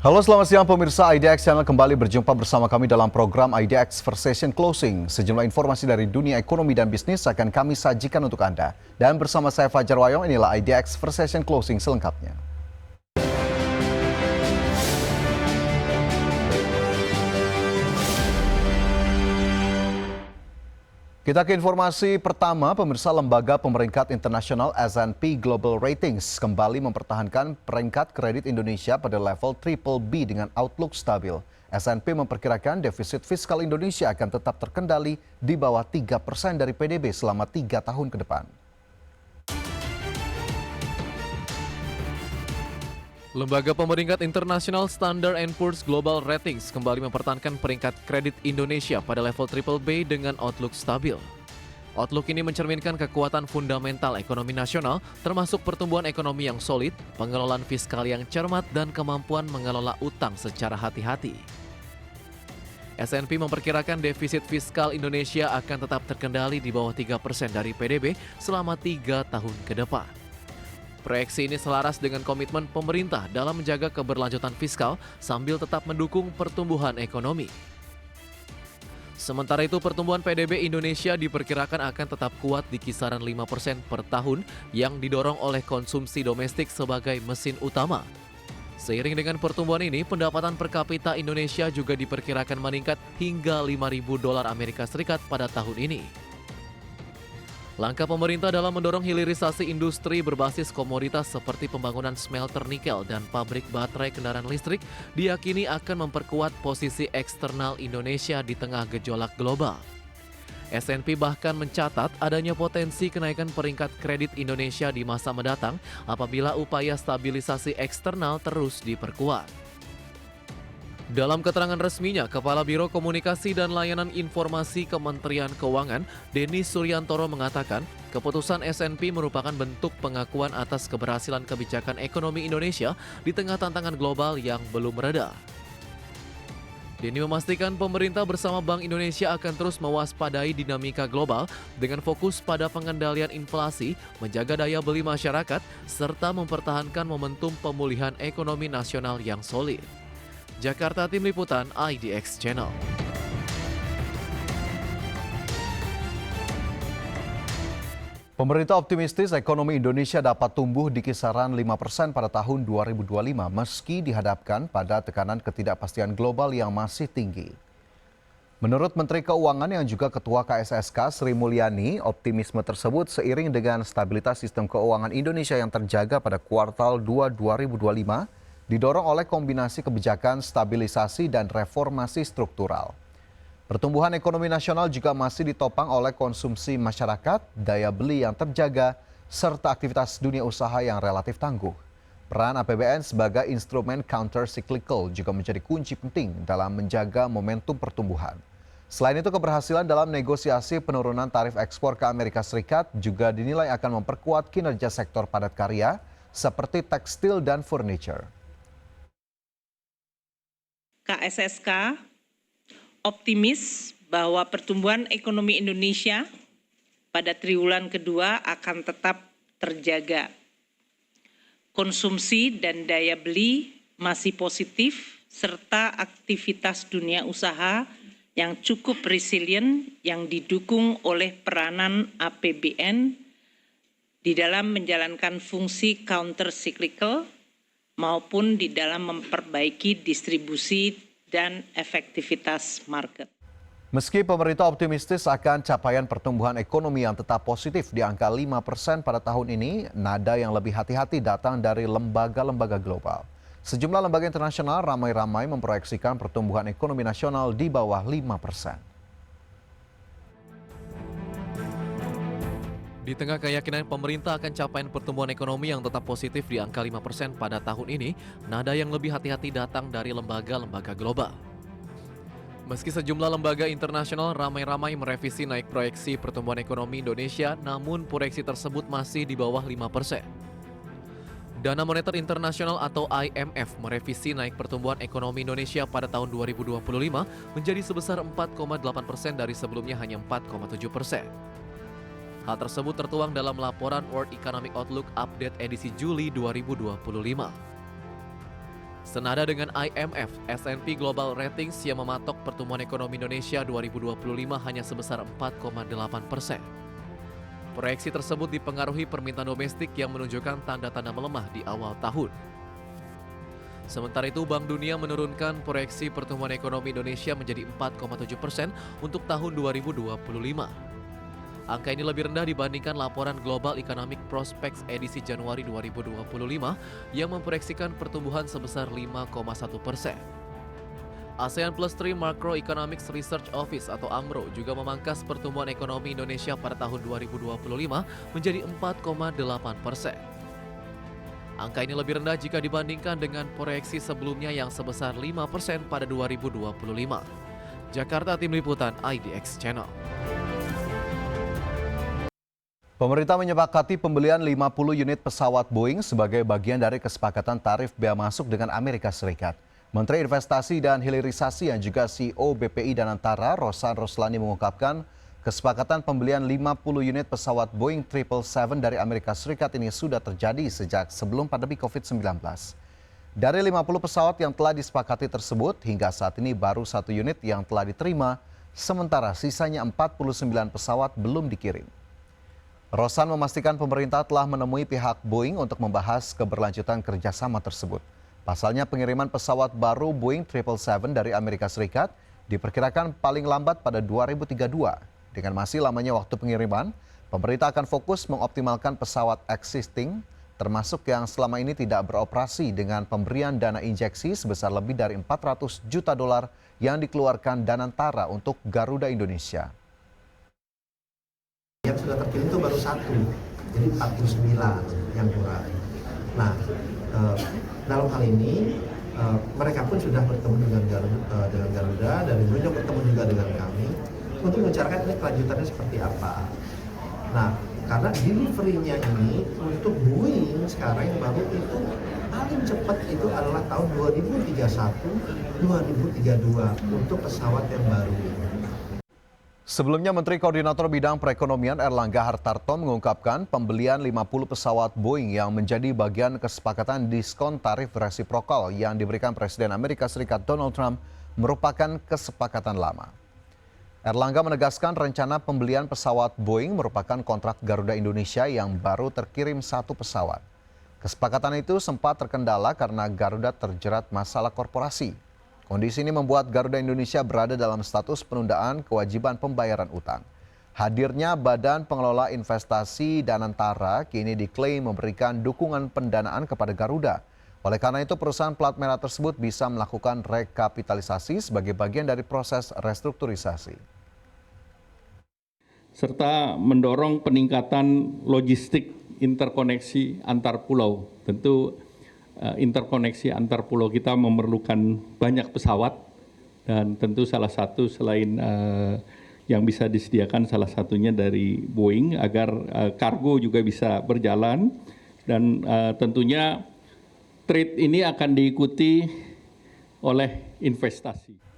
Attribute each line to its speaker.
Speaker 1: Halo, selamat siang pemirsa IDX Channel, kembali berjumpa bersama kami dalam program IDX Versation Closing. Sejumlah informasi dari dunia ekonomi dan bisnis akan kami sajikan untuk Anda. Dan bersama saya Fajar Wayong, inilah IDX Versation Closing selengkapnya. Kita ke informasi pertama, pemirsa. Lembaga pemeringkat internasional S&P Global Ratings kembali mempertahankan peringkat kredit Indonesia pada level BBB dengan outlook stabil. S&P memperkirakan defisit fiskal Indonesia akan tetap terkendali di bawah 3% dari PDB selama 3 tahun ke depan.
Speaker 2: Lembaga pemeringkat internasional Standard & Poor's Global Ratings kembali mempertahankan peringkat kredit Indonesia pada level BBB dengan outlook stabil. Outlook ini mencerminkan kekuatan fundamental ekonomi nasional, termasuk pertumbuhan ekonomi yang solid, pengelolaan fiskal yang cermat, dan kemampuan mengelola utang secara hati-hati. S&P memperkirakan defisit fiskal Indonesia akan tetap terkendali di bawah 3% dari PDB selama 3 tahun ke depan. Proyeksi ini selaras dengan komitmen pemerintah dalam menjaga keberlanjutan fiskal sambil tetap mendukung pertumbuhan ekonomi. Sementara itu, pertumbuhan PDB Indonesia diperkirakan akan tetap kuat di kisaran 5% per tahun yang didorong oleh konsumsi domestik sebagai mesin utama. Seiring dengan pertumbuhan ini, pendapatan per kapita Indonesia juga diperkirakan meningkat hingga $5.000 Amerika Serikat pada tahun ini. Langkah pemerintah dalam mendorong hilirisasi industri berbasis komoditas seperti pembangunan smelter nikel dan pabrik baterai kendaraan listrik diyakini akan memperkuat posisi eksternal Indonesia di tengah gejolak global. S&P bahkan mencatat adanya potensi kenaikan peringkat kredit Indonesia di masa mendatang apabila upaya stabilisasi eksternal terus diperkuat. Dalam keterangan resminya, Kepala Biro Komunikasi dan Layanan Informasi Kementerian Keuangan, Denis Suryantoro mengatakan, keputusan S&P merupakan bentuk pengakuan atas keberhasilan kebijakan ekonomi Indonesia di tengah tantangan global yang belum mereda. Denny memastikan pemerintah bersama Bank Indonesia akan terus mewaspadai dinamika global dengan fokus pada pengendalian inflasi, menjaga daya beli masyarakat, serta mempertahankan momentum pemulihan ekonomi nasional yang solid. Jakarta, Tim Liputan IDX Channel.
Speaker 1: Pemerintah optimistis ekonomi Indonesia dapat tumbuh di kisaran 5% pada tahun 2025 meski dihadapkan pada tekanan ketidakpastian global yang masih tinggi. Menurut Menteri Keuangan yang juga Ketua KSSK Sri Mulyani, optimisme tersebut seiring dengan stabilitas sistem keuangan Indonesia yang terjaga pada kuartal 2 2025 didorong oleh kombinasi kebijakan stabilisasi dan reformasi struktural. Pertumbuhan ekonomi nasional juga masih ditopang oleh konsumsi masyarakat, daya beli yang terjaga, serta aktivitas dunia usaha yang relatif tangguh. Peran APBN sebagai instrumen counter-cyclical juga menjadi kunci penting dalam menjaga momentum pertumbuhan. Selain itu, keberhasilan dalam negosiasi penurunan tarif ekspor ke Amerika Serikat juga dinilai akan memperkuat kinerja sektor padat karya seperti tekstil dan furniture.
Speaker 3: KSSK optimis bahwa pertumbuhan ekonomi Indonesia pada triwulan kedua akan tetap terjaga. Konsumsi dan daya beli masih positif, serta aktivitas dunia usaha yang cukup resilient yang didukung oleh peranan APBN di dalam menjalankan fungsi counter-cyclical maupun di dalam memperbaiki distribusi dan efektivitas market.
Speaker 1: Meski pemerintah optimistis akan capaian pertumbuhan ekonomi yang tetap positif di angka 5% pada tahun ini, nada yang lebih hati-hati datang dari lembaga-lembaga global. Sejumlah lembaga internasional ramai-ramai memproyeksikan pertumbuhan ekonomi nasional di bawah 5%.
Speaker 2: Di tengah keyakinan pemerintah akan capaian pertumbuhan ekonomi yang tetap positif di angka 5% pada tahun ini, nada yang lebih hati-hati datang dari lembaga-lembaga global. Meski sejumlah lembaga internasional ramai-ramai merevisi naik proyeksi pertumbuhan ekonomi Indonesia, namun proyeksi tersebut masih di bawah 5%. Dana Moneter Internasional atau IMF merevisi naik pertumbuhan ekonomi Indonesia pada tahun 2025 menjadi sebesar 4,8% dari sebelumnya hanya 4,7%. Hal tersebut tertuang dalam laporan World Economic Outlook Update edisi Juli 2025. Senada dengan IMF, S&P Global Ratings yang mematok pertumbuhan ekonomi Indonesia 2025 hanya sebesar 4,8%. Proyeksi tersebut dipengaruhi permintaan domestik yang menunjukkan tanda-tanda melemah di awal tahun. Sementara itu, Bank Dunia menurunkan proyeksi pertumbuhan ekonomi Indonesia menjadi 4,7% untuk tahun 2025. Angka ini lebih rendah dibandingkan laporan Global Economic Prospects edisi Januari 2025 yang memproyeksikan pertumbuhan sebesar 5,1%. ASEAN Plus 3 Macroeconomics Research Office atau AMRO juga memangkas pertumbuhan ekonomi Indonesia pada tahun 2025 menjadi 4,8%. Angka ini lebih rendah jika dibandingkan dengan proyeksi sebelumnya yang sebesar 5% pada 2025. Jakarta, Tim Liputan IDX Channel.
Speaker 1: Pemerintah menyepakati pembelian 50 unit pesawat Boeing sebagai bagian dari kesepakatan tarif bea masuk dengan Amerika Serikat. Menteri Investasi dan Hilirisasi yang juga CEO BPI Danantara, Rosan Roslani mengungkapkan kesepakatan pembelian 50 unit pesawat Boeing 777 dari Amerika Serikat ini sudah terjadi sejak sebelum pandemi COVID-19. Dari 50 pesawat yang telah disepakati tersebut, hingga saat ini baru 1 unit yang telah diterima, sementara sisanya 49 pesawat belum dikirim. Rosan memastikan pemerintah telah menemui pihak Boeing untuk membahas keberlanjutan kerjasama tersebut. Pasalnya pengiriman pesawat baru Boeing 777 dari Amerika Serikat diperkirakan paling lambat pada 2032. Dengan masih lamanya waktu pengiriman, pemerintah akan fokus mengoptimalkan pesawat existing, termasuk yang selama ini tidak beroperasi dengan pemberian dana injeksi sebesar lebih dari $400 juta yang dikeluarkan Danantara untuk Garuda Indonesia.
Speaker 4: Yang sudah terpilih itu baru 1, jadi 49 yang kurang. Nah, dalam hal ini mereka pun sudah bertemu dengan Garuda, dan juga bertemu juga dengan kami untuk membicarakan ini kelanjutannya seperti apa. Nah, karena delivery-nya ini untuk Boeing sekarang yang baru itu paling cepat itu adalah tahun 2031-2032 untuk pesawat yang baru.
Speaker 1: Sebelumnya, Menteri Koordinator Bidang Perekonomian Erlangga Hartarto mengungkapkan pembelian 50 pesawat Boeing yang menjadi bagian kesepakatan diskon tarif resiprokal yang diberikan Presiden Amerika Serikat Donald Trump merupakan kesepakatan lama. Erlangga menegaskan rencana pembelian pesawat Boeing merupakan kontrak Garuda Indonesia yang baru terkirim 1 pesawat. Kesepakatan itu sempat terkendala karena Garuda terjerat masalah korporasi. Kondisi ini membuat Garuda Indonesia berada dalam status penundaan kewajiban pembayaran utang. Hadirnya Badan Pengelola Investasi Danantara kini diklaim memberikan dukungan pendanaan kepada Garuda. Oleh karena itu, perusahaan plat merah tersebut bisa melakukan rekapitalisasi sebagai bagian dari proses restrukturisasi.
Speaker 5: Serta mendorong peningkatan logistik interkoneksi antar pulau. Tentu interkoneksi antar pulau kita memerlukan banyak pesawat, dan tentu salah satu selain yang bisa disediakan salah satunya dari Boeing agar kargo juga bisa berjalan, dan tentunya trade ini akan diikuti oleh investasi.